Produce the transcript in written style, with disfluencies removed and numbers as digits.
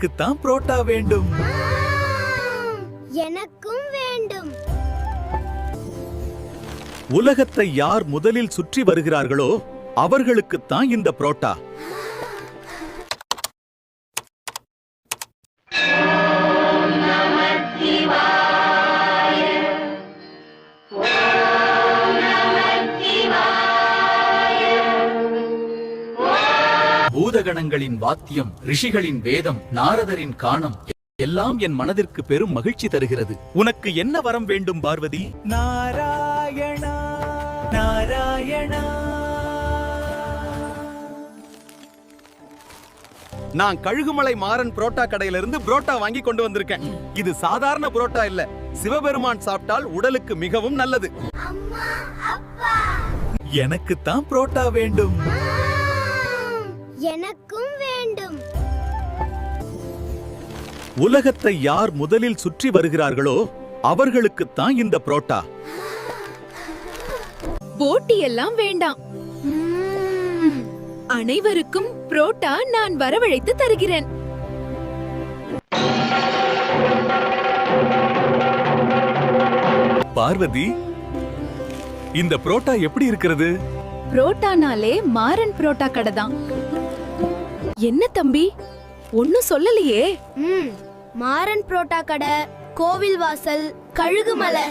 எனக்குத்தான் புரோட்டா வேண்டும். எனக்கும் வேண்டும். உலகத்தை யார் முதலில் சுற்றி வருகிறார்களோ அவர்களுக்குத்தான் இந்த புரோட்டா. பூதகணங்களின் வாத்தியம், ரிஷிகளின் வேதம், நாரதரின் கானம் எல்லாம் என் மனதிற்கு பெரும் மகிழ்ச்சி தருகிறது. உனக்கு என்ன வரம் வேண்டும் பார்வதி? நாராயணா நாராயணா. நான் கழுகுமலை மாறன் புரோட்டா கடையிலிருந்து புரோட்டா வாங்கி கொண்டு வந்திருக்கேன். இது சாதாரண புரோட்டா இல்ல, சிவபெருமான் சாப்பிட்டால் உடலுக்கு மிகவும் நல்லது. எனக்குத்தான் புரோட்டா வேண்டும். எனக்கும் வேண்டும். உலகத்தை யார் முதலில் சுற்றி வருகிறார்களோ அவர்களுக்குத்தான் இந்த புரோட்டா. போட்டி எல்லாம் வேண்டாம். அனைவருக்கும் புரோட்டா நான் வரவழைத்து தருகிறேன். பார்வதி, இந்த புரோட்டா எப்படி இருக்கிறது? புரோட்டானாலே மாறன் புரோட்டா கடை தான். என்ன தம்பி, ஒன்னும் சொல்லலையே? மாறன் புரோட்டா கடை, கோவில் வாசல், கழுகுமலை.